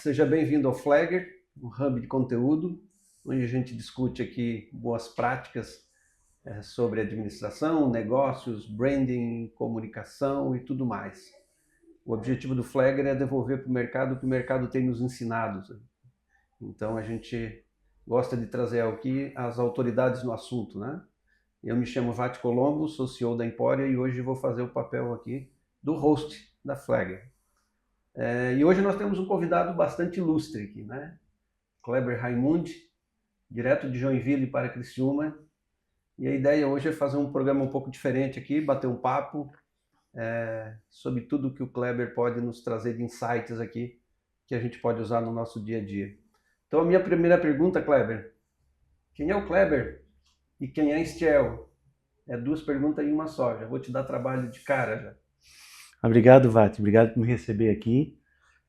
seja bem-vindo ao Flagger, um hub de conteúdo, onde a gente discute aqui boas práticas sobre administração, negócios, branding, comunicação e tudo mais. O objetivo do Flagger é devolver para o mercado o que o mercado tem nos ensinado. Então a gente gosta de trazer aqui as autoridades no assunto, né? Eu me chamo Vati Colombo, sou CEO da Empória e hoje vou fazer o papel aqui do host da Flagger. E hoje nós temos um convidado bastante ilustre aqui, né? Kleber Raimundi, direto de Joinville para Criciúma. E a ideia hoje é fazer um programa um pouco diferente aqui, bater um papo sobre tudo que o Kleber pode nos trazer de insights aqui, que a gente pode usar no nosso dia a dia. Então a minha primeira pergunta, Kleber, quem é o Kleber e quem é Stiel? É duas perguntas em uma só, já vou te dar trabalho de cara já. Obrigado, Vati. Obrigado por me receber aqui.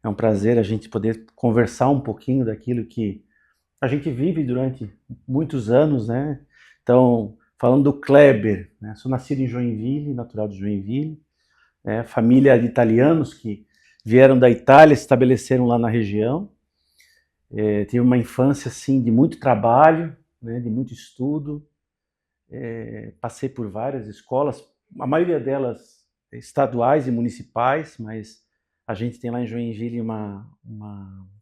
É um prazer a gente poder conversar um pouquinho daquilo que a gente vive durante muitos anos, né? Então, falando do Kleber, né? Sou nascido em Joinville, natural de Joinville, né? Família de italianos que vieram da Itália, se estabeleceram lá na região. Tive uma infância assim de muito trabalho, né? De muito estudo. Passei por várias escolas, a maioria delas estaduais e municipais, mas a gente tem lá em Joinville uma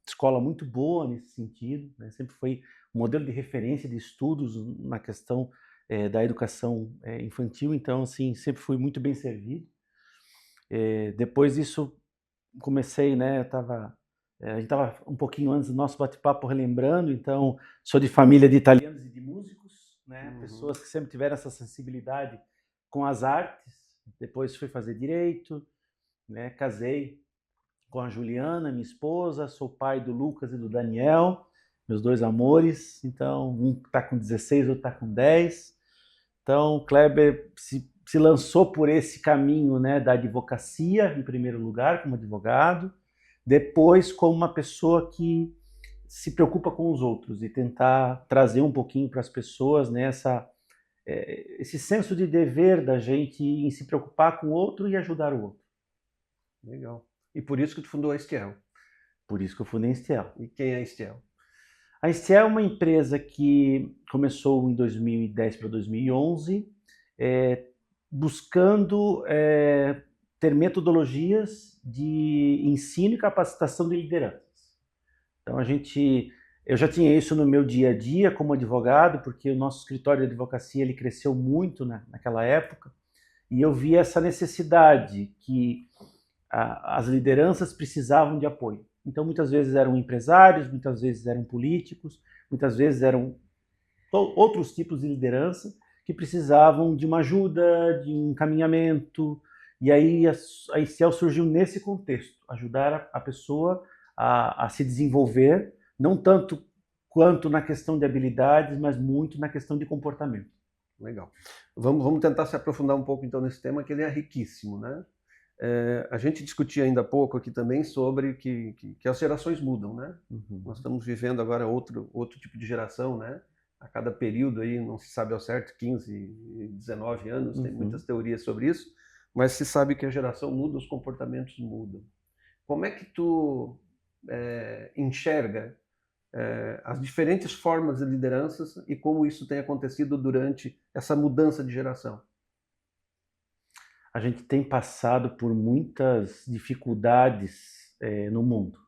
escola muito boa nesse sentido, né? Sempre foi um modelo de referência de estudos na questão da educação infantil, então assim, sempre fui muito bem servido. Depois disso comecei, né, a gente estava um pouquinho antes do nosso bate-papo relembrando, então sou de família de italianos e de músicos, né? Pessoas que sempre tiveram essa sensibilidade com as artes. Depois fui fazer direito, né? Casei com a Juliana, minha esposa, sou pai do Lucas e do Daniel, meus dois amores. Então, um está com 16, outro está com 10. Então, o Kleber se lançou por esse caminho, né, da advocacia, em primeiro lugar, como advogado, depois como uma pessoa que se preocupa com os outros e tentar trazer um pouquinho para as pessoas, né, esse senso de dever da gente em se preocupar com o outro e ajudar o outro. Legal. E por isso que tu fundou a Stiel. Por isso que eu fundei a Stiel. E quem é a Stiel? A Stiel é uma empresa que começou em 2010 para 2011, buscando ter metodologias de ensino e capacitação de lideranças. Então eu já tinha isso no meu dia a dia como advogado, porque o nosso escritório de advocacia ele cresceu muito naquela época, e eu via essa necessidade que as lideranças precisavam de apoio. Então muitas vezes eram empresários, muitas vezes eram políticos, muitas vezes eram outros tipos de liderança que precisavam de uma ajuda, de um encaminhamento, e aí a Stiel surgiu nesse contexto, ajudar a pessoa a se desenvolver, não tanto quanto na questão de habilidades, mas muito na questão de comportamento. Legal. Vamos tentar se aprofundar um pouco então nesse tema, que ele é riquíssimo, né? A gente discutia ainda há pouco aqui também sobre que as gerações mudam, né? Uhum. Nós estamos vivendo agora outro tipo de geração, né? A cada período aí, não se sabe ao certo, 15, 19 anos, tem muitas teorias sobre isso, mas se sabe que a geração muda, os comportamentos mudam. Como é que tu enxerga as diferentes formas de lideranças e como isso tem acontecido durante essa mudança de geração? A gente tem passado por muitas dificuldades no mundo.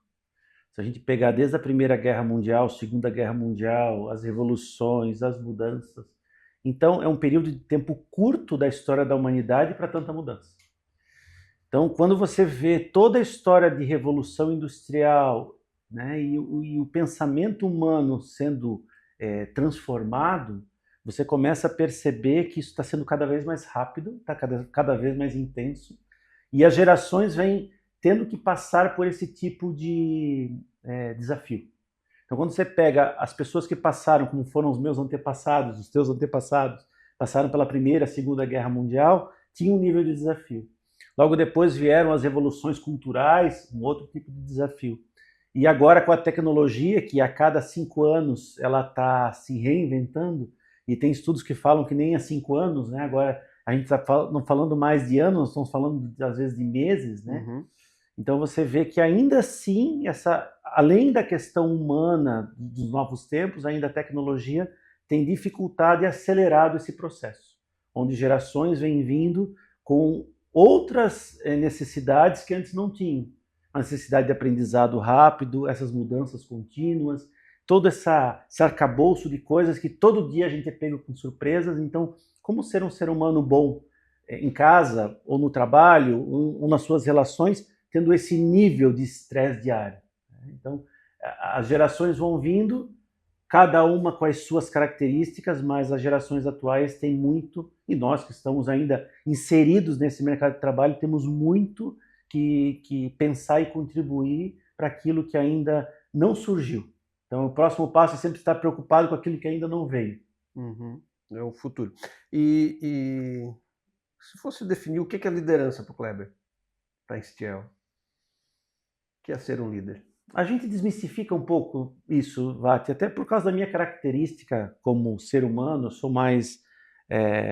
Se a gente pegar desde a Primeira Guerra Mundial, Segunda Guerra Mundial, as revoluções, as mudanças, então é um período de tempo curto da história da humanidade para tanta mudança. Então, quando você vê toda a história de revolução industrial, né, e o pensamento humano sendo transformado, você começa a perceber que isso está sendo cada vez mais rápido, está cada vez mais intenso, e as gerações vêm tendo que passar por esse tipo de desafio. Então, quando você pega as pessoas que passaram, como foram os meus antepassados, os teus antepassados, passaram pela Primeira, Segunda Guerra Mundial, tinha um nível de desafio. Logo depois vieram as revoluções culturais, um outro tipo de desafio. E agora com a tecnologia, que a cada 5 anos ela está se reinventando, e tem estudos que falam que nem há 5 anos, né? Agora a gente está não falando mais de anos, estamos falando às vezes de meses, né? Uhum. Então você vê que ainda assim além da questão humana dos novos tempos, ainda a tecnologia tem dificultado e acelerado esse processo, onde gerações vêm vindo com outras necessidades que antes não tinham. A necessidade de aprendizado rápido, essas mudanças contínuas, todo esse arcabouço de coisas que todo dia a gente é pego com surpresas. Então, como ser um ser humano bom em casa, ou no trabalho, ou nas suas relações, tendo esse nível de estresse diário? Então, as gerações vão vindo, cada uma com as suas características, mas as gerações atuais têm muito, e nós que estamos ainda inseridos nesse mercado de trabalho, temos muito que pensar e contribuir para aquilo que ainda não surgiu. Então, o próximo passo é sempre estar preocupado com aquilo que ainda não veio. Uhum. É o futuro. E se fosse definir o que é liderança para o Kleber, para Instiel, o que é ser um líder? A gente desmistifica um pouco isso, Vati, até por causa da minha característica como ser humano. Eu sou mais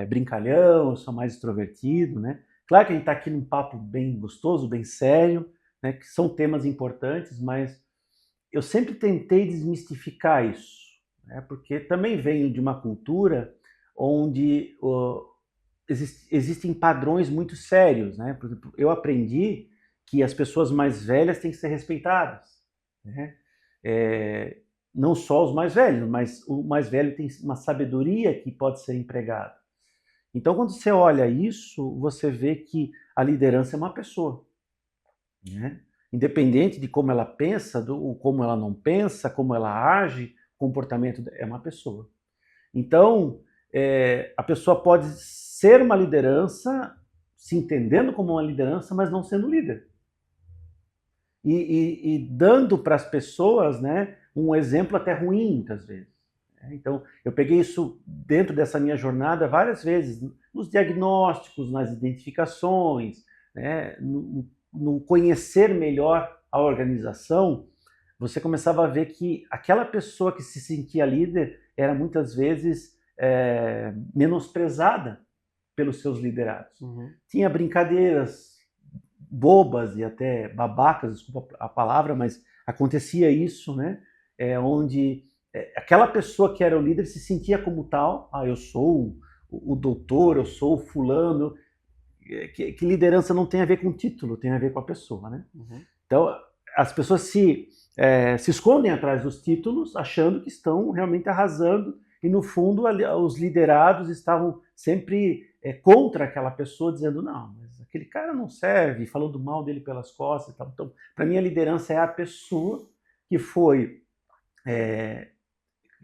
brincalhão, eu sou mais extrovertido, né? Claro que a gente está aqui num papo bem gostoso, bem sério, né? Que são temas importantes, mas eu sempre tentei desmistificar isso, né? Porque também venho de uma cultura onde existem padrões muito sérios, né? Por exemplo, eu aprendi que as pessoas mais velhas têm que ser respeitadas, né? Não só os mais velhos, mas o mais velho tem uma sabedoria que pode ser empregada. Então, quando você olha isso, você vê que a liderança é uma pessoa, né? Independente de como ela pensa, como ela não pensa, como ela age, o comportamento é uma pessoa. Então, a pessoa pode ser uma liderança, se entendendo como uma liderança, mas não sendo líder. E dando para as pessoas, né, um exemplo até ruim, muitas vezes. Então, eu peguei isso dentro dessa minha jornada várias vezes, nos diagnósticos, nas identificações, né, no conhecer melhor a organização. Você começava a ver que aquela pessoa que se sentia líder era muitas vezes menosprezada pelos seus liderados. Uhum. Tinha brincadeiras bobas e até babacas, desculpa a palavra, mas acontecia isso, né? Onde aquela pessoa que era o líder se sentia como tal. Eu sou o doutor, eu sou o fulano. Que liderança não tem a ver com título, tem a ver com a pessoa, né? Uhum. Então, as pessoas se escondem atrás dos títulos, achando que estão realmente arrasando, e no fundo os liderados estavam sempre contra aquela pessoa, dizendo, não, mas aquele cara não serve, falando mal dele pelas costas e tal. Então, para mim, a liderança é a pessoa que foi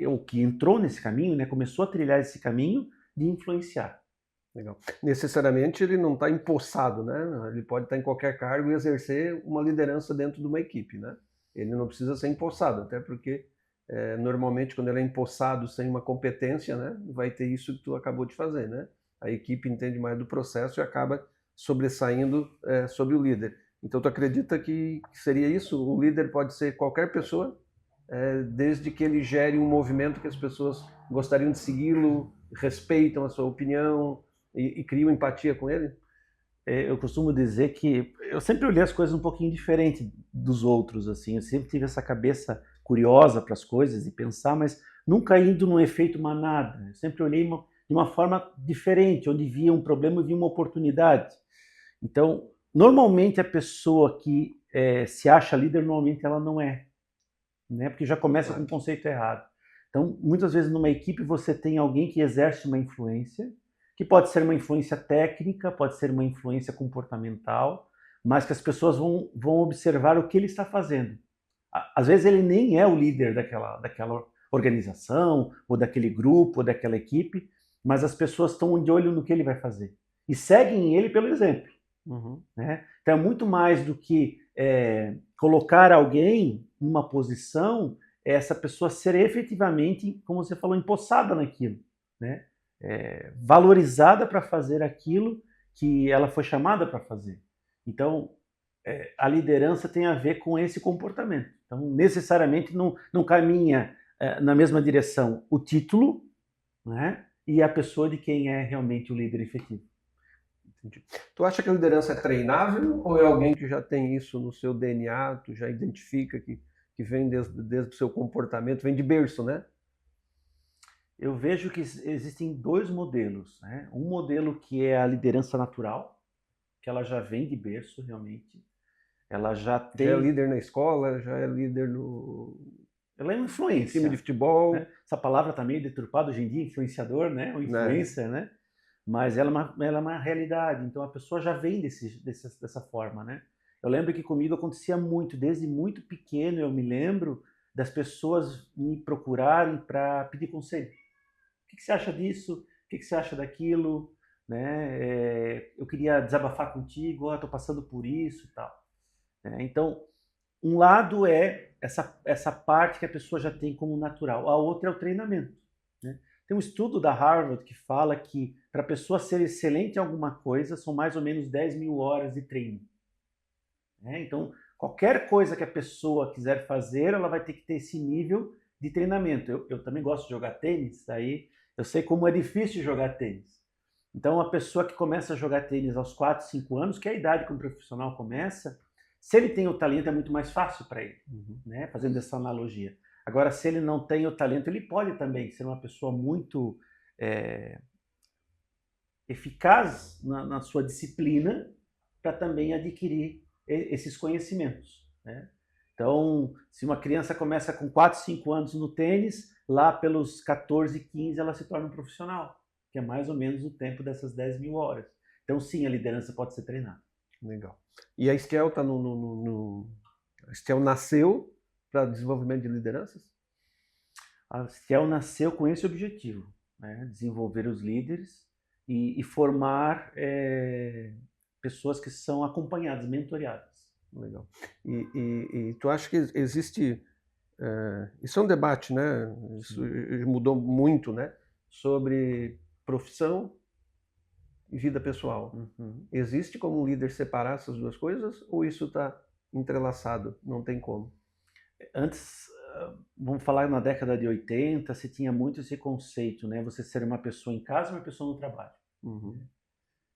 o que entrou nesse caminho, né, começou a trilhar esse caminho de influenciar. Legal. Necessariamente ele não está empossado, né? Ele pode estar em qualquer cargo e exercer uma liderança dentro de uma equipe, né? Ele não precisa ser empossado, até porque normalmente quando ele é empossado sem uma competência, né, vai ter isso que tu acabou de fazer, né? A equipe entende mais do processo e acaba sobressaindo sobre o líder. Então tu acredita que seria isso? O líder pode ser qualquer pessoa, desde que ele gere um movimento que as pessoas gostariam de segui-lo, respeitam a sua opinião e criam empatia com ele? Eu costumo dizer que eu sempre olhei as coisas um pouquinho diferente dos outros, assim. Eu sempre tive essa cabeça curiosa para as coisas e pensar, mas nunca indo num efeito manada. Eu sempre olhei de uma forma diferente, onde via um problema e via uma oportunidade. Então, normalmente a pessoa que se acha líder, normalmente ela não é, né? Porque já começa com um conceito errado. Então, muitas vezes numa equipe você tem alguém que exerce uma influência, que pode ser uma influência técnica, pode ser uma influência comportamental, mas que as pessoas vão observar o que ele está fazendo. Às vezes ele nem é o líder daquela organização, ou daquele grupo, ou daquela equipe, mas as pessoas estão de olho no que ele vai fazer e seguem ele pelo exemplo. Uhum. Né? Então é muito mais do que colocar alguém numa posição, essa pessoa ser efetivamente, como você falou, empossada naquilo, né? Valorizada para fazer aquilo que ela foi chamada para fazer. Então, a liderança tem a ver com esse comportamento. Então, necessariamente não caminha na mesma direção o título, né, e a pessoa de quem é realmente o líder efetivo. Entendi. Tu acha que a liderança é treinável ou é alguém que já tem isso no seu DNA, tu já identifica que que vem desde o seu comportamento, vem de berço, né? Eu vejo que existem dois modelos, né? Um modelo que é a liderança natural, que ela já vem de berço, realmente. Ela já tem... Já é líder na escola, já é líder no... Ela é uma influência. Time de futebol. Né? Essa palavra tá meio deturpada hoje em dia, influenciador, né? O influencer, né? Mas ela é uma realidade. Então a pessoa já vem dessa forma, né? Eu lembro que comigo acontecia muito, desde muito pequeno eu me lembro das pessoas me procurarem para pedir conselho. O que você acha disso? O que você acha daquilo? Né? Eu queria desabafar contigo, estou passando por isso e tal. Então, um lado é essa parte que a pessoa já tem como natural, a outra é o treinamento. Né? Tem um estudo da Harvard que fala que para a pessoa ser excelente em alguma coisa, são mais ou menos 10 mil horas de treino. Então, qualquer coisa que a pessoa quiser fazer, ela vai ter que ter esse nível de treinamento. Eu também gosto de jogar tênis, aí eu sei como é difícil jogar tênis. Então, a pessoa que começa a jogar tênis aos 4, 5 anos, que é a idade que um profissional começa, se ele tem o talento, é muito mais fácil para ele, né? Fazendo essa analogia. Agora, se ele não tem o talento, ele pode também ser uma pessoa muito eficaz na sua disciplina para também adquirir esses conhecimentos. Né? Então, se uma criança começa com 4, 5 anos no tênis, lá pelos 14, 15 ela se torna um profissional, que é mais ou menos o tempo dessas 10 mil horas. Então, sim, a liderança pode ser treinada. Legal. E a Stiel tá a Stiel nasceu para desenvolvimento de lideranças? A Stiel nasceu com esse objetivo, né? Desenvolver os líderes e formar pessoas que são acompanhadas, mentoreadas. Legal. E tu acha que existe... isso é um debate, né? Isso mudou muito, né? Sobre profissão e vida pessoal. Existe como um líder separar essas duas coisas ou isso está entrelaçado? Não tem como? Antes, vamos falar na década de 80, se tinha muito esse conceito, né? Você ser uma pessoa em casa e uma pessoa no trabalho.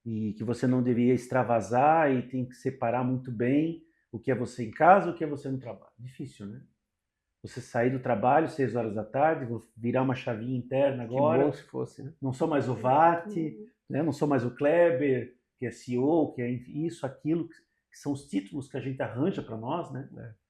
E que você não devia extravasar e tem que separar muito bem o que é você em casa e o que é você no trabalho. Difícil, né? Você sair do trabalho 6 horas da tarde, vou virar uma chavinha interna agora. Que bom se fosse, né? Não sou mais o Vati, né? Não sou mais o Kleber, que é CEO, que é isso, aquilo, que são os títulos que a gente arranja para nós, né?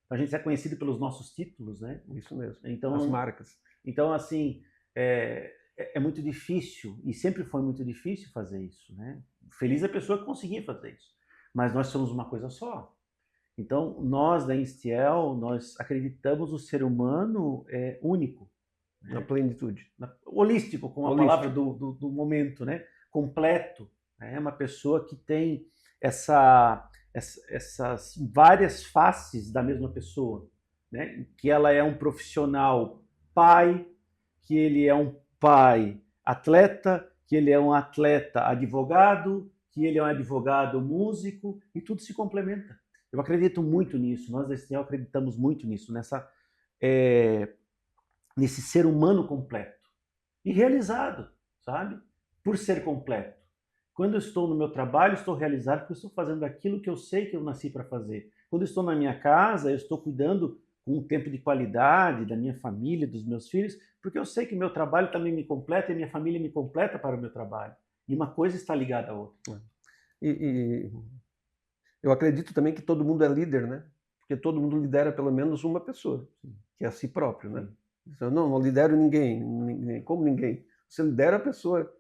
A gente é conhecido pelos nossos títulos, né? Isso mesmo, então, as marcas. Então, assim, é muito difícil, e sempre foi muito difícil fazer isso, né? Feliz a pessoa que conseguia fazer isso. Mas nós somos uma coisa só. Então, nós da Instiel, nós acreditamos o ser humano único. Na plenitude. Holístico, com a palavra do momento, né? Completo. É uma pessoa que tem essas várias faces da mesma pessoa. Né? Que ela é um profissional pai, que ele é um pai atleta, que ele é um atleta advogado, que ele é um advogado músico, e tudo se complementa. Eu acredito muito nisso, nós da Stiel acreditamos muito nisso, nesse ser humano completo e realizado, sabe? Por ser completo. Quando eu estou no meu trabalho, estou realizado porque eu estou fazendo aquilo que eu sei que eu nasci para fazer. Quando eu estou na minha casa, eu estou cuidando com um tempo de qualidade da minha família, dos meus filhos, porque eu sei que meu trabalho também me completa e minha família me completa para o meu trabalho. E uma coisa está ligada à outra. Eu acredito também que todo mundo é líder, né? Porque todo mundo lidera pelo menos uma pessoa, que é a si próprio, né? Eu não lidero ninguém. Como ninguém? Você lidera a pessoa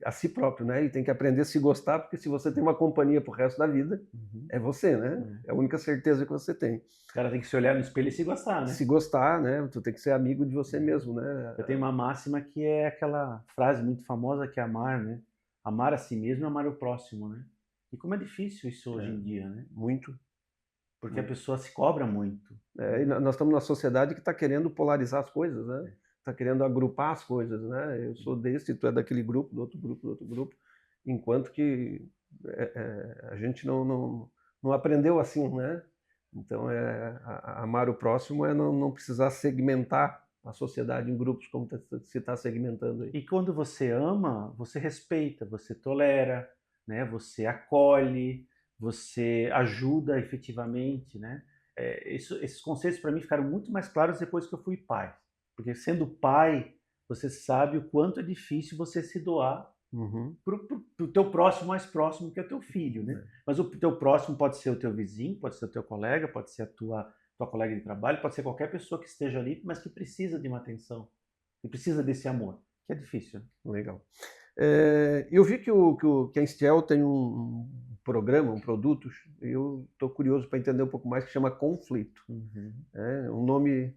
a si próprio, né? E tem que aprender a se gostar, porque se você tem uma companhia pro resto da vida, é você, né? É a única certeza que você tem. O cara tem que se olhar no espelho e se gostar, né? Se gostar, né? Tu tem que ser amigo de você mesmo, né? Eu tenho uma máxima que é aquela frase muito famosa que é amar, né? Amar a si mesmo e amar o próximo, né? E como é difícil isso hoje em dia, né? Muito. Porque a pessoa se cobra muito. E nós estamos numa sociedade que está querendo polarizar as coisas, né? Está querendo agrupar as coisas, né? Eu sou desse, tu é daquele grupo, do outro grupo, do outro grupo, enquanto que a gente não aprendeu assim, né? Então, amar o próximo é não precisar segmentar a sociedade em grupos como se está segmentando aí. E quando você ama, você respeita, você tolera, né? Você acolhe, você ajuda efetivamente, né? esses conceitos para mim ficaram muito mais claros depois que eu fui pai. Porque sendo pai, você sabe o quanto é difícil você se doar para o teu próximo mais próximo, que é o teu filho, né? Mas o teu próximo pode ser o teu vizinho, pode ser o teu colega, pode ser a tua colega de trabalho, pode ser qualquer pessoa que esteja ali, mas que precisa de uma atenção, que precisa desse amor, que é difícil. Legal. Eu vi que a Instiel tem um programa, um produto, eu estou curioso para entender um pouco mais, que chama Conflito. É um nome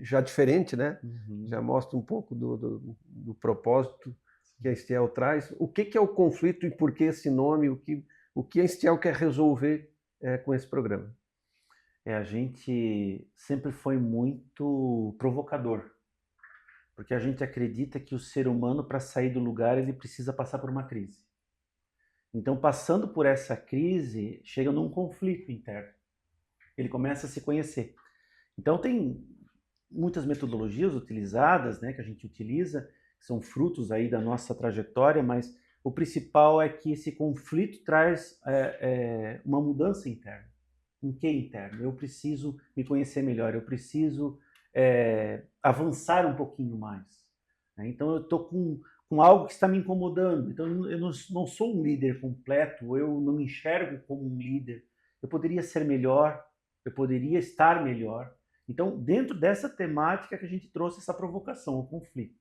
já diferente, né? Já mostra um pouco do propósito que a Instiel traz. O que é o conflito e por que esse nome? O que a Instiel quer resolver com esse programa? A gente sempre foi muito provocador, porque a gente acredita que o ser humano, para sair do lugar, ele precisa passar por uma crise. Então, passando por essa crise, chega num conflito interno. Ele começa a se conhecer. Então, tem muitas metodologias utilizadas, né, que a gente utiliza, que são frutos aí da nossa trajetória, mas o principal é que esse conflito traz uma mudança interna. Em que interno? Eu preciso me conhecer melhor, eu preciso avançar um pouquinho mais. Né? Então, eu estou com algo que está me incomodando. Então, eu não sou um líder completo, eu não me enxergo como um líder. Eu poderia ser melhor, eu poderia estar melhor. Então, dentro dessa temática que a gente trouxe essa provocação, o conflito,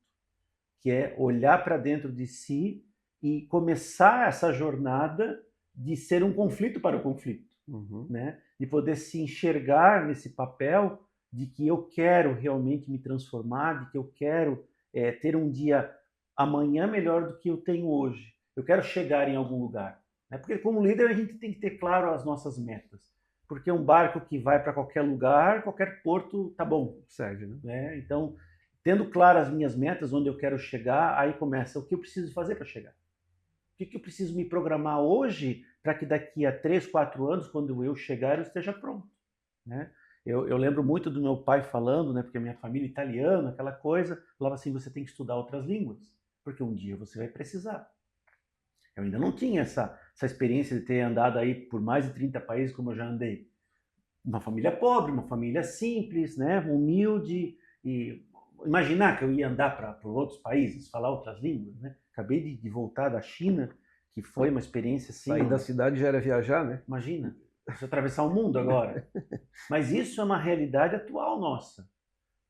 que é olhar para dentro de si e começar essa jornada de ser um conflito para o conflito, né? De poder se enxergar nesse papel de que eu quero realmente me transformar, de que eu quero ter um dia amanhã melhor do que eu tenho hoje. Eu quero chegar em algum lugar, né? Porque como líder a gente tem que ter claro as nossas metas. Porque um barco que vai para qualquer lugar, qualquer porto, tá bom, serve, né? Então, tendo claras as minhas metas, onde eu quero chegar, aí começa o que eu preciso fazer para chegar. O que eu preciso me programar hoje para que daqui a 3, 4 anos, quando eu chegar, eu esteja pronto, né? Eu lembro muito do meu pai falando, né, porque a minha família é italiana, aquela coisa, falava assim, você tem que estudar outras línguas, porque um dia você vai precisar. Eu ainda não tinha essa experiência de ter andado aí por mais de 30 países como eu já andei. Uma família pobre, uma família simples, né, humilde, e imaginar que eu ia andar para outros países, falar outras línguas, né? Acabei de voltar da China, que foi uma experiência assim... Sair da cidade já era viajar, né? Imagina, você atravessar o mundo agora. Mas isso é uma realidade atual nossa,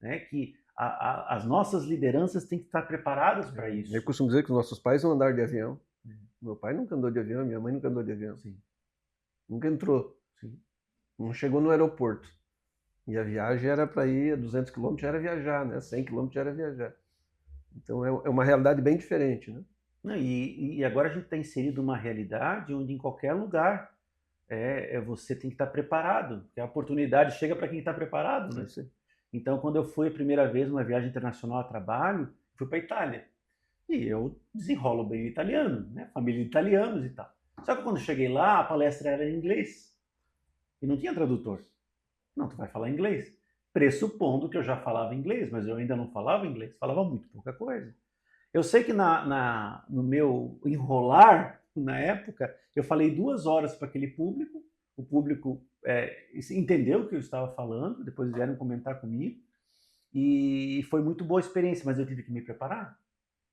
né? Que as nossas lideranças têm que estar preparadas para isso. Eu costumo dizer que os nossos pais vão andar de avião. Meu pai nunca andou de avião, minha mãe nunca andou de avião. Sim. Nunca entrou. Sim. Não chegou no aeroporto. E a viagem era para ir a 200 km, já era viajar, né? 100 km já era viajar. Então é uma realidade bem diferente, né? E agora a gente está inserido numa realidade onde em qualquer lugar você tem que estar preparado, porque a oportunidade chega para quem está preparado, né? Então, quando eu fui a primeira vez numa viagem internacional a trabalho, fui para a Itália. E eu desenrolo bem o italiano, né? Família de italianos e tal. Só que quando eu cheguei lá, a palestra era em inglês. E não tinha tradutor. Não, tu vai falar inglês. Pressupondo que eu já falava inglês, mas eu ainda não falava inglês. Falava muito pouca coisa. Eu sei que no meu enrolar, na época, eu falei 2 horas para aquele público. O público entendeu o que eu estava falando, depois vieram comentar comigo. E foi muito boa a experiência, mas eu tive que me preparar.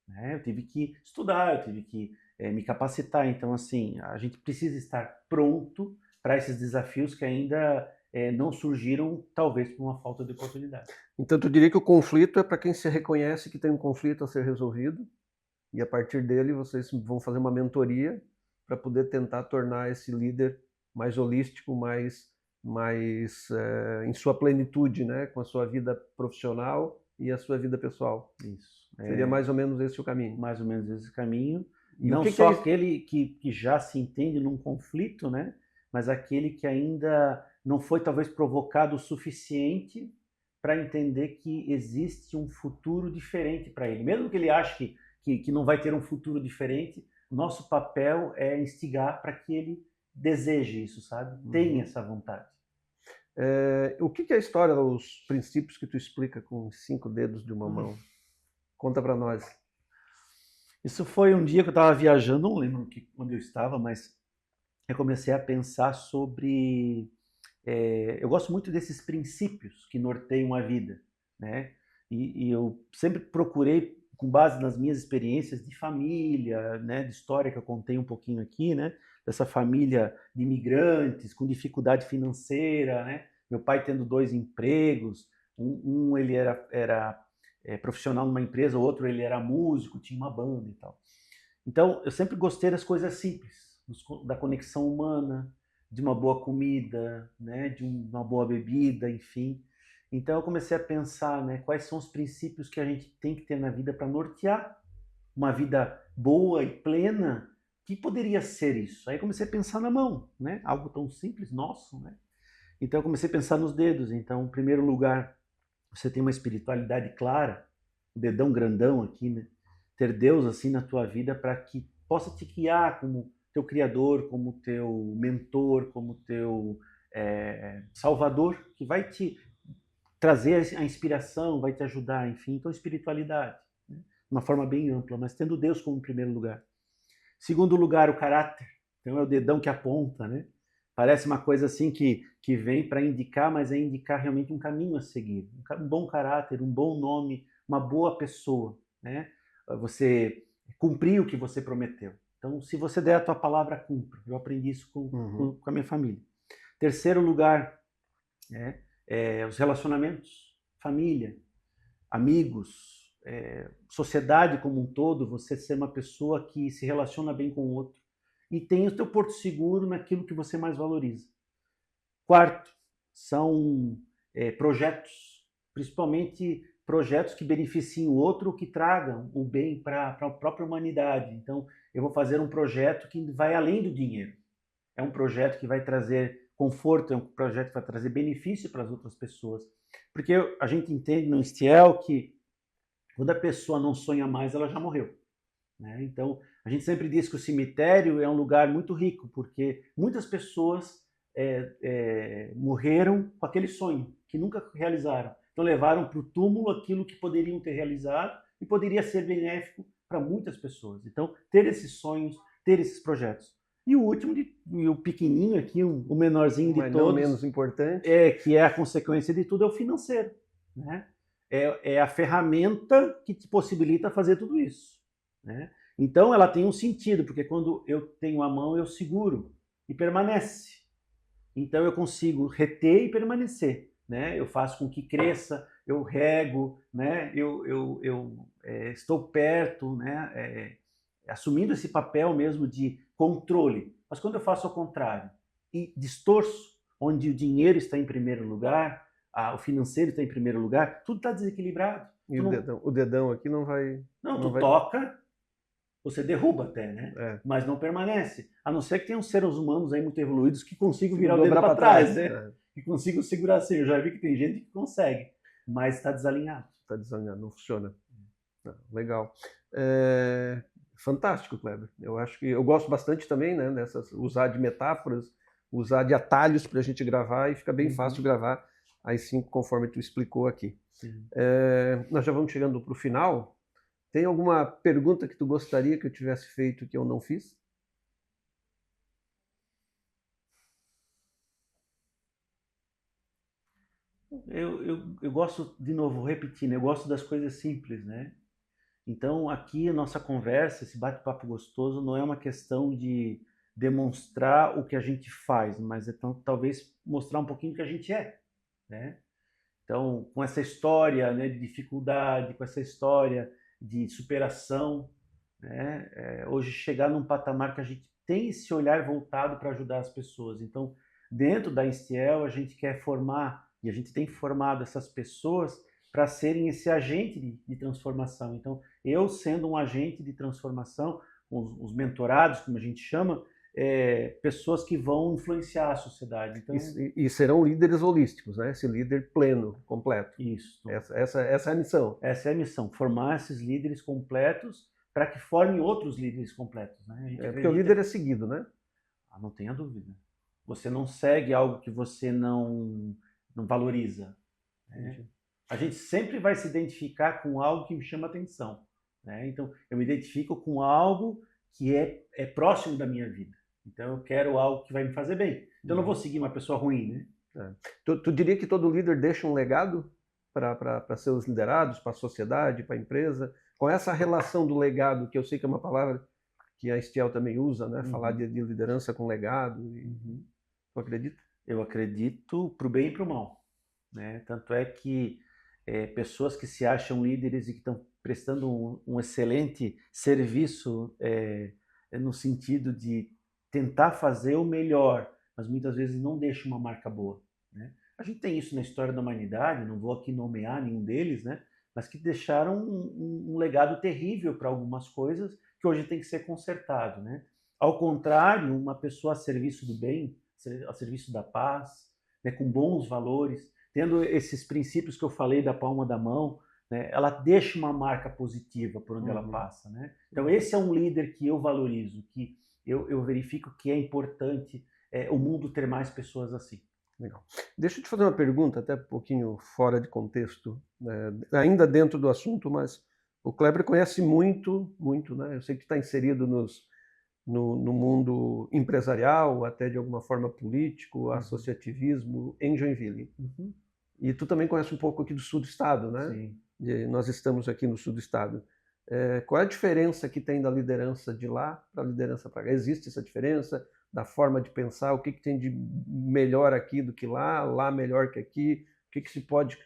Né? Eu tive que estudar, eu tive que me capacitar. Então, assim, a gente precisa estar pronto para esses desafios que ainda não surgiram, talvez por uma falta de oportunidade. Então, tu diria que o conflito é para quem se reconhece que tem um conflito a ser resolvido e a partir dele vocês vão fazer uma mentoria para poder tentar tornar esse líder mais holístico, mais em sua plenitude, né? Com a sua vida profissional e a sua vida pessoal. Isso. Seria mais ou menos esse o caminho. Mais ou menos esse caminho. E não só aquele que já se entende num conflito, né? Mas aquele que ainda não foi talvez provocado o suficiente para entender que existe um futuro diferente para ele. Mesmo que ele ache que não vai ter um futuro diferente, nosso papel é instigar para que ele deseje isso, sabe? Tenha essa vontade. O que é a história, os princípios que tu explica com 5 dedos de uma mão? Conta para nós. Isso foi um dia que eu estava viajando, não lembro onde eu estava, mas eu comecei a pensar sobre eu gosto muito desses princípios que norteiam a vida, né? E eu sempre procurei, com base nas minhas experiências de família, né, de história que eu contei um pouquinho aqui, né, dessa família de imigrantes com dificuldade financeira, né, meu pai tendo 2 empregos, ele era profissional numa empresa, o outro ele era músico, tinha uma banda e tal. Então, eu sempre gostei das coisas simples, da conexão humana, de uma boa comida, né, de uma boa bebida, enfim. Então, eu comecei a pensar, né, quais são os princípios que a gente tem que ter na vida para nortear uma vida boa e plena. Que poderia ser isso? Aí comecei a pensar na mão, né, algo tão simples, nosso, né. Então, eu comecei a pensar nos dedos. Então, em primeiro lugar, você tem uma espiritualidade clara, o dedão grandão aqui, né? Ter Deus assim na tua vida para que possa te guiar como teu criador, como teu mentor, como teu salvador, que vai te trazer a inspiração, vai te ajudar, enfim. Então, espiritualidade, né? De uma forma bem ampla, mas tendo Deus como primeiro lugar. Segundo lugar, o caráter. Então, é o dedão que aponta, né? Parece uma coisa assim que vem para indicar, mas é indicar realmente um caminho a seguir. Um bom caráter, um bom nome, uma boa pessoa, né? Você cumprir o que você prometeu. Então, se você der a tua palavra, cumpra. Eu aprendi isso com a minha família. Terceiro lugar, os relacionamentos, família, amigos, sociedade como um todo, você ser uma pessoa que se relaciona bem com o outro e tem o teu porto seguro naquilo que você mais valoriza. Quarto, são projetos, principalmente projetos que beneficiem o outro, que tragam o bem para a própria humanidade. Então, eu vou fazer um projeto que vai além do dinheiro. É um projeto que vai trazer conforto, é um projeto que vai trazer benefício para as outras pessoas. Porque a gente entende no Instiel que quando a pessoa não sonha mais, ela já morreu, né? Então, a gente sempre diz que o cemitério é um lugar muito rico, porque muitas pessoas morreram com aquele sonho, que nunca realizaram. Então, levaram para o túmulo aquilo que poderiam ter realizado e poderia ser benéfico para muitas pessoas. Então, ter esses sonhos, ter esses projetos. E o último, e o pequenininho aqui, o menorzinho de mas todos, não menos importante, que é a consequência de tudo, é o financeiro, né? É a ferramenta que te possibilita fazer tudo isso, né? Então ela tem um sentido, porque quando eu tenho a mão, eu seguro e permanece. Então eu consigo reter e permanecer, né? Eu faço com que cresça, eu rego, né? Eu estou perto, né? Assumindo esse papel mesmo de controle. Mas quando eu faço ao contrário e distorço, onde o dinheiro está em primeiro lugar, o financeiro está em primeiro lugar, tudo está desequilibrado. E o dedão aqui não vai... Não vai... toca, você derruba até, né? Mas não permanece. A não ser que tenham seres humanos aí muito evoluídos que consigam virar o dedo para trás, né? Que consigam segurar assim. Eu já vi que tem gente que consegue, mas está desalinhado. Está desalinhado, não funciona. Legal. Fantástico, Kleber. Eu acho que eu gosto bastante também, né, usar de metáforas, usar de atalhos para a gente gravar e fica bem fácil gravar, aí sim, conforme tu explicou aqui. Nós já vamos chegando para o final. Tem alguma pergunta que tu gostaria que eu tivesse feito que eu não fiz? Eu gosto, de novo, repetindo, eu gosto das coisas simples, né? Então, aqui a nossa conversa, esse bate-papo gostoso, não é uma questão de demonstrar o que a gente faz, mas talvez mostrar um pouquinho o que a gente é, né? Então, com essa história, né, de dificuldade, com essa história de superação, né? Hoje chegar num patamar que a gente tem esse olhar voltado para ajudar as pessoas. Então, dentro da Instiel, a gente quer formar, e a gente tem formado essas pessoas para serem esse agente de transformação. Então, eu sendo um agente de transformação, os mentorados, como a gente chama, pessoas que vão influenciar a sociedade. Então, e serão líderes holísticos, né? Esse líder pleno, completo. Isso. Essa é a missão. Essa é a missão, formar esses líderes completos para que formem outros líderes completos, né? Porque o líder é seguido, né? Não tenha dúvida. Você não segue algo que você não valoriza, né? A gente sempre vai se identificar com algo que me chama atenção, né? Então, eu me identifico com algo que é próximo da minha vida. Então, eu quero algo que vai me fazer bem. Então, eu não vou seguir uma pessoa ruim, né? Tu diria que todo líder deixa um legado para seus liderados, para a sociedade, para a empresa? Com essa relação do legado, que eu sei que é uma palavra que a Stiel também usa, né? Falar de liderança com legado. Tu acredita? Eu acredito para o bem e para o mal, né? Tanto é que pessoas que se acham líderes e que estão prestando um excelente serviço no sentido de tentar fazer o melhor, mas muitas vezes não deixam uma marca boa, né? A gente tem isso na história da humanidade, não vou aqui nomear nenhum deles, né? Mas que deixaram um legado terrível para algumas coisas que hoje tem que ser consertado, né? Ao contrário, uma pessoa a serviço do bem, a serviço da paz, né, com bons valores, tendo esses princípios que eu falei da palma da mão, né, ela deixa uma marca positiva por onde ela passa, né? Então esse é um líder que eu valorizo, que eu verifico que é importante o mundo ter mais pessoas assim. Legal. Deixa eu te fazer uma pergunta, até um pouquinho fora de contexto, ainda dentro do assunto, mas o Kleber conhece muito, né? Eu sei que está inserido no mundo empresarial, até de alguma forma político, associativismo em Joinville. E tu também conhece um pouco aqui do sul do estado, né? Sim. Nós estamos aqui no sul do estado. Qual é a diferença que tem da liderança de lá para a liderança para cá? Existe essa diferença da forma de pensar? O que tem de melhor aqui do que lá melhor que aqui? O que se pode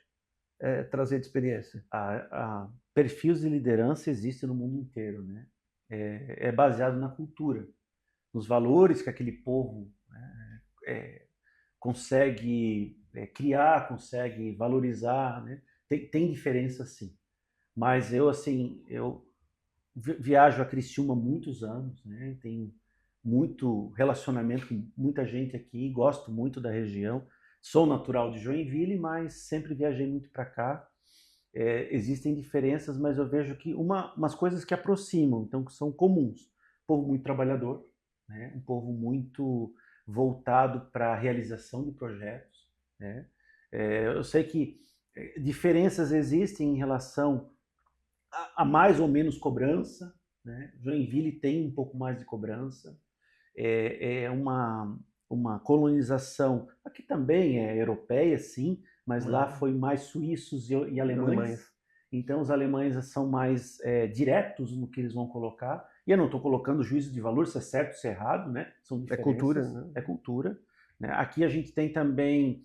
trazer de experiência? Perfis de liderança existem no mundo inteiro, né? É baseado na cultura, nos valores que aquele povo consegue criar, consegue valorizar, né? Tem diferença, sim. Mas eu viajo a Criciúma há muitos anos, né? Tenho muito relacionamento com muita gente aqui, gosto muito da região. Sou natural de Joinville, mas sempre viajei muito para cá. Existem diferenças, mas eu vejo que umas coisas que aproximam, então que são comuns. Um povo muito trabalhador, né? Um povo muito voltado para a realização de projetos, né? Eu sei que diferenças existem em relação a mais ou menos cobrança, né? Joinville tem um pouco mais de cobrança, uma colonização, aqui também é europeia, sim, mas lá foi mais suíços e alemães. Então os alemães são mais diretos no que eles vão colocar, e eu não estou colocando juízo de valor se é certo ou se é errado, né? São diferenças. É cultura, né? É cultura, né? Aqui a gente tem também,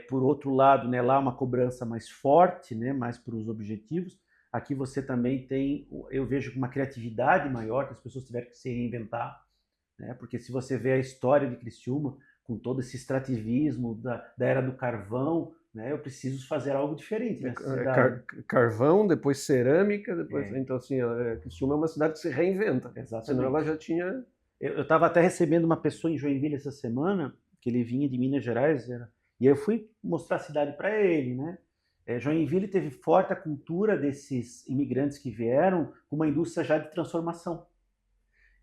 por outro lado, né, lá uma cobrança mais forte, né, mais para os objetivos. Aqui você também tem, eu vejo uma criatividade maior, que as pessoas tiveram que se reinventar, né? Porque se você vê a história de Criciúma, com todo esse extrativismo da era do carvão, né, eu preciso fazer algo diferente nessa cidade. Carvão, depois cerâmica, depois... Então, assim, Criciúma é uma cidade que se reinventa. Exatamente. Senão ela já tinha... Eu estava até recebendo uma pessoa em Joinville essa semana, que ele vinha de Minas Gerais, e eu fui mostrar a cidade para ele, né? Joinville teve forte a cultura desses imigrantes que vieram com uma indústria já de transformação.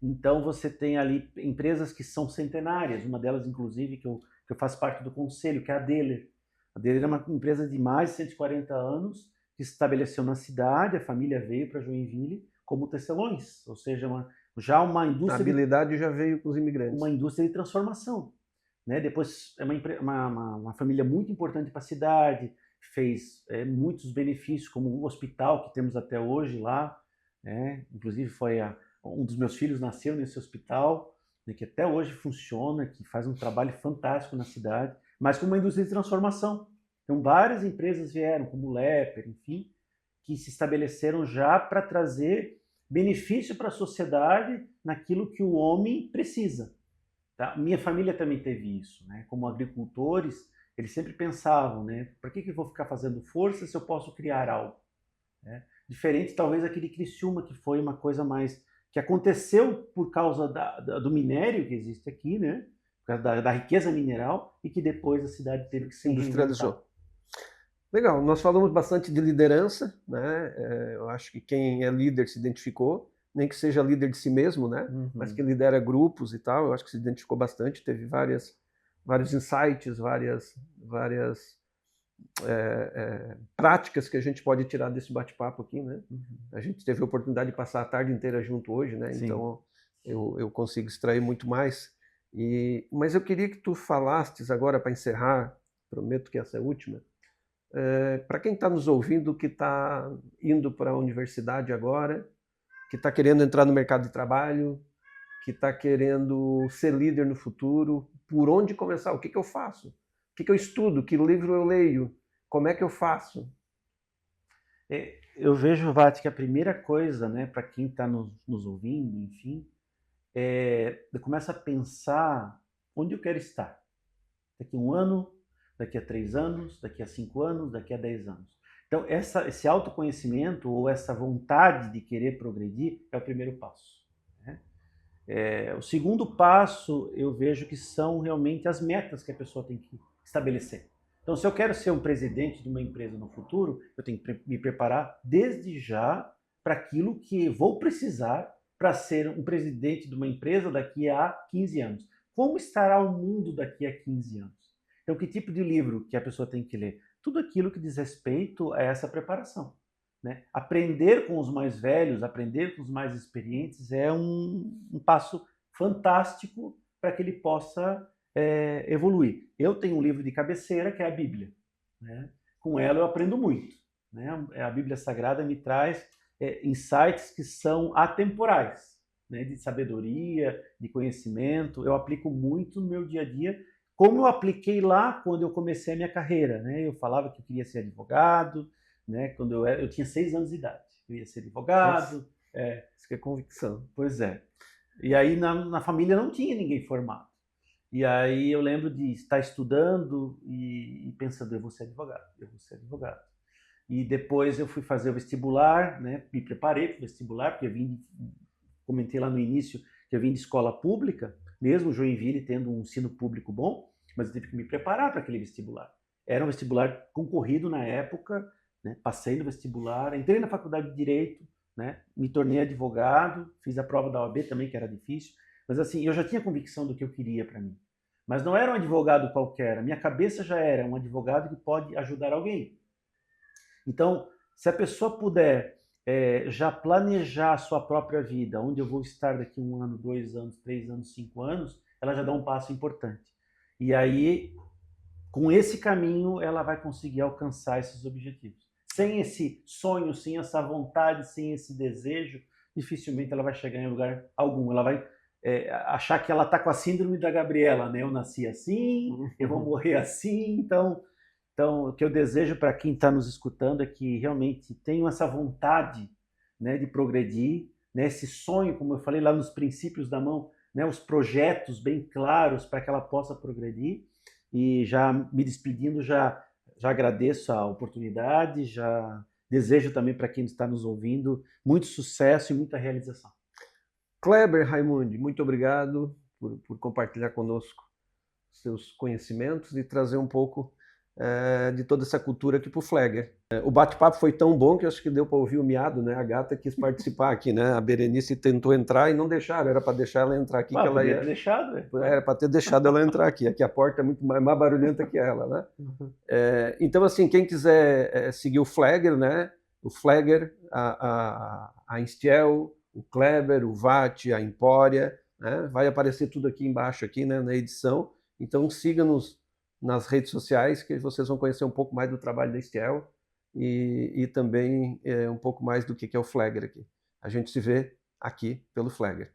Então você tem ali empresas que são centenárias, uma delas inclusive que eu faço parte do conselho, que é a Deller. A Deller é uma empresa de mais de 140 anos que se estabeleceu na cidade, a família veio para Joinville como tecelões, ou seja, já uma indústria... A habilidade já veio com os imigrantes. Uma indústria de transformação, né? Depois é uma família muito importante para a cidade, fez muitos benefícios, como o hospital que temos até hoje lá, né? Inclusive um dos meus filhos nasceu nesse hospital, né, que até hoje funciona, que faz um trabalho fantástico na cidade, mas com uma indústria de transformação. Então várias empresas vieram, como o Lepper, enfim, que se estabeleceram já para trazer benefício para a sociedade naquilo que o homem precisa. Tá? Minha família também teve isso, né? Como agricultores, eles sempre pensavam, né? Por que eu vou ficar fazendo força se eu posso criar algo? Né? Diferente talvez aquele Criciúma, que foi uma coisa mais... que aconteceu por causa do minério que existe aqui, né? Por causa da riqueza mineral, e que depois a cidade teve que se industrializou. Legal, nós falamos bastante de liderança, né? Eu acho que quem é líder se identificou, nem que seja líder de si mesmo, né? Mas que lidera grupos e tal, eu acho que se identificou bastante, teve vários insights, várias práticas que a gente pode tirar desse bate-papo aqui, né? A gente teve a oportunidade de passar a tarde inteira junto hoje, né? Sim. Então eu consigo extrair muito mais. Mas eu queria que tu falastes agora, para encerrar prometo que essa é a última. Para quem está nos ouvindo, que está indo para a universidade agora, que está querendo entrar no mercado de trabalho, que está querendo ser líder no futuro, por onde começar? O que eu faço? O que eu estudo? Que livro eu leio? Como é que eu faço? Eu vejo, Vati, que a primeira coisa, né, para quem está nos ouvindo, enfim, começa a pensar onde eu quero estar. Daqui a 1 ano, daqui a 3 anos, daqui a 5 anos, daqui a 10 anos. Então, esse autoconhecimento ou essa vontade de querer progredir é o primeiro passo. Né? O segundo passo, eu vejo que são realmente as metas que a pessoa tem que estabelecer. Então, se eu quero ser um presidente de uma empresa no futuro, eu tenho que me preparar desde já para aquilo que vou precisar para ser um presidente de uma empresa daqui a 15 anos. Como estará o mundo daqui a 15 anos? Então, que tipo de livro que a pessoa tem que ler? Tudo aquilo que diz respeito a essa preparação. Né? Aprender com os mais velhos, aprender com os mais experientes é um passo fantástico para que ele possa evoluir. Eu tenho um livro de cabeceira que é a Bíblia. Né? Com ela eu aprendo muito. Né? A Bíblia Sagrada me traz insights que são atemporais, né? De sabedoria, de conhecimento. Eu aplico muito no meu dia a dia, como eu apliquei lá quando eu comecei a minha carreira. Né? Eu falava que eu queria ser advogado, né? Quando eu tinha 6 anos de idade. Eu ia ser advogado. Isso que é convicção. Pois é. E aí na família não tinha ninguém formado. E aí eu lembro de estar estudando e pensando, eu vou ser advogado, eu vou ser advogado. E depois eu fui fazer o vestibular, né? Me preparei para o vestibular, porque comentei lá no início que eu vim de escola pública, mesmo Joinville tendo um ensino público bom, mas eu tive que me preparar para aquele vestibular. Era um vestibular concorrido na época, né? Passei no vestibular, entrei na faculdade de Direito, né? Me tornei advogado, fiz a prova da OAB também, que era difícil, mas assim, eu já tinha convicção do que eu queria para mim. Mas não era um advogado qualquer, a minha cabeça já era um advogado que pode ajudar alguém. Então, se a pessoa puder já planejar a sua própria vida, onde eu vou estar daqui 1 ano, 2 anos, 3 anos, 5 anos, ela já dá um passo importante. E aí, com esse caminho, ela vai conseguir alcançar esses objetivos. Sem esse sonho, sem essa vontade, sem esse desejo, dificilmente ela vai chegar em lugar algum. Ela vai achar que ela está com a síndrome da Gabriela, né? Eu nasci assim, eu vou morrer assim. Então, o que eu desejo para quem está nos escutando é que realmente tenham essa vontade, né, de progredir, né, esse sonho, como eu falei lá nos princípios da mão, né, os projetos bem claros para que ela possa progredir. E já me despedindo, já agradeço a oportunidade, já desejo também para quem está nos ouvindo muito sucesso e muita realização. Kleber Raimundi, muito obrigado por compartilhar conosco seus conhecimentos e trazer um pouco de toda essa cultura aqui para o Flagger. O bate-papo foi tão bom que eu acho que deu para ouvir o miado, né? A gata quis participar aqui, né? A Berenice tentou entrar e não deixaram, era para deixar ela entrar aqui. Que ela ia... deixado, né? Era para ter deixado ela entrar aqui. Aqui a porta é muito mais barulhenta que ela, né? Então, assim, quem quiser seguir o Flagger, né? O Flagger, a Instiel, o Kleber, o Vati, a Empória, né? Vai aparecer tudo aqui embaixo, aqui, né, na edição. Então siga-nos nas redes sociais, que vocês vão conhecer um pouco mais do trabalho da Instiel e também um pouco mais do que é o Flagger aqui. A gente se vê aqui pelo Flagger.